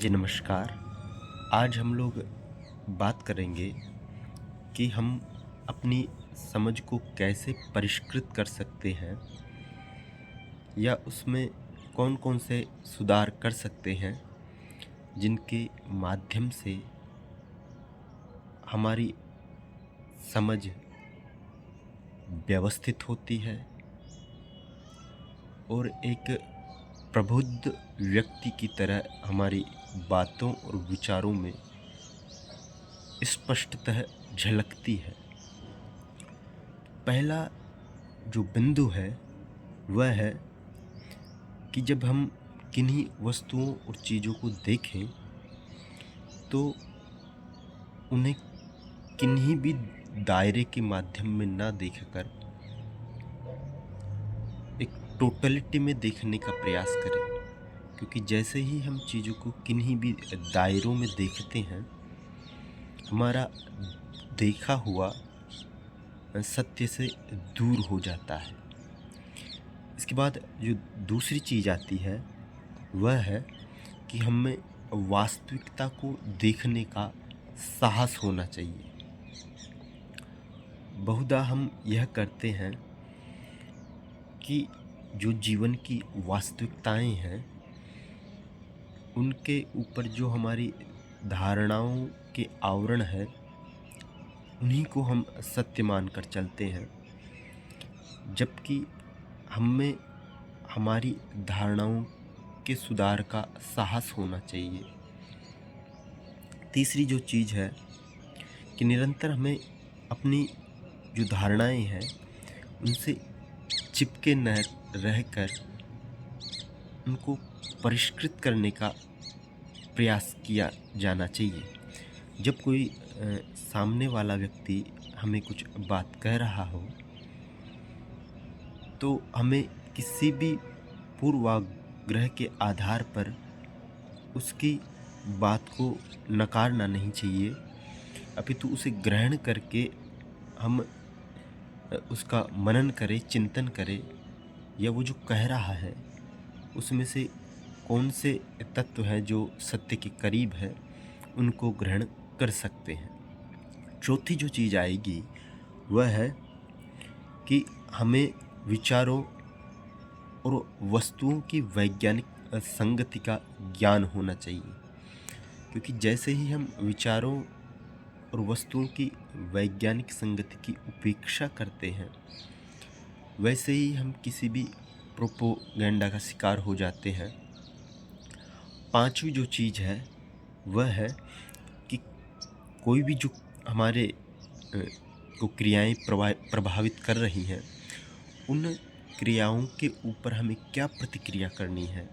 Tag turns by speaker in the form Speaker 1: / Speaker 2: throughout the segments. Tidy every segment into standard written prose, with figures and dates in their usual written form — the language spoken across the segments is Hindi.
Speaker 1: जी नमस्कार। आज हम लोग बात करेंगे कि हम अपनी समझ को कैसे परिष्कृत कर सकते हैं या उसमें कौन-कौन से सुधार कर सकते हैं जिनके माध्यम से हमारी समझ व्यवस्थित होती है और एक प्रबुद्ध व्यक्ति की तरह हमारी बातों और विचारों में स्पष्टतः झलकती है। पहला जो बिंदु है वह है कि जब हम किन्हीं वस्तुओं और चीज़ों को देखें तो उन्हें किन्हीं भी दायरे के माध्यम में ना देखकर एक टोटलिटी में देखने का प्रयास करें, क्योंकि जैसे ही हम चीज़ों को किन्हीं भी दायरों में देखते हैं हमारा देखा हुआ सत्य से दूर हो जाता है। इसके बाद जो दूसरी चीज़ आती है वह है कि हमें वास्तविकता को देखने का साहस होना चाहिए। बहुधा हम यह करते हैं कि जो जीवन की वास्तविकताएं हैं उनके ऊपर जो हमारी धारणाओं के आवरण है उन्हीं को हम सत्य मानकर चलते हैं, जबकि हमें हमारी धारणाओं के सुधार का साहस होना चाहिए। तीसरी जो चीज़ है कि निरंतर हमें अपनी जो धारणाएं हैं उनसे चिपके न रहकर उनको परिष्कृत करने का प्रयास किया जाना चाहिए। जब कोई सामने वाला व्यक्ति हमें कुछ बात कह रहा हो तो हमें किसी भी पूर्वाग्रह के आधार पर उसकी बात को नकारना नहीं चाहिए, अपितु उसे ग्रहण करके हम उसका मनन करें, चिंतन करें या वो जो कह रहा है उसमें से कौन से तत्व हैं जो सत्य के करीब है उनको ग्रहण कर सकते हैं। चौथी जो चीज़ आएगी वह है कि हमें विचारों और वस्तुओं की वैज्ञानिक संगति का ज्ञान होना चाहिए, क्योंकि जैसे ही हम विचारों और वस्तुओं की वैज्ञानिक संगति की उपेक्षा करते हैं वैसे ही हम किसी भी प्रोपोगंडा का शिकार हो जाते हैं। पांचवी जो चीज़ है वह है कि कोई भी जो हमारे को क्रियाएं प्रभावित कर रही हैं उन क्रियाओं के ऊपर हमें क्या प्रतिक्रिया करनी है,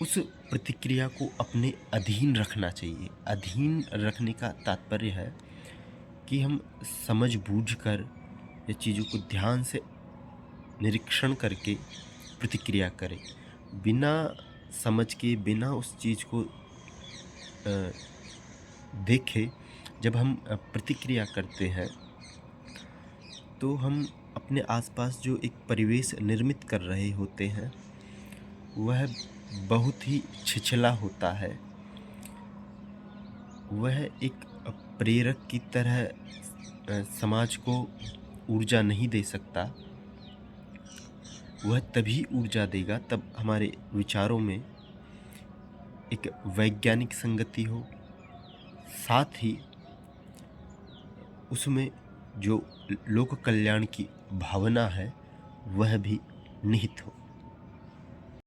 Speaker 1: उस प्रतिक्रिया को अपने अधीन रखना चाहिए। अधीन रखने का तात्पर्य है कि हम समझ बूझ कर या चीज़ों को ध्यान से निरीक्षण करके प्रतिक्रिया करें। बिना समझ के, बिना उस चीज़ को देखे जब हम प्रतिक्रिया करते हैं तो हम अपने आसपास जो एक परिवेश निर्मित कर रहे होते हैं वह बहुत ही छिछला होता है। वह एक प्रेरक की तरह समाज को ऊर्जा नहीं दे सकता। वह तभी ऊर्जा देगा तब हमारे विचारों में एक वैज्ञानिक संगति हो, साथ ही उसमें जो लोक कल्याण की भावना है वह भी निहित हो।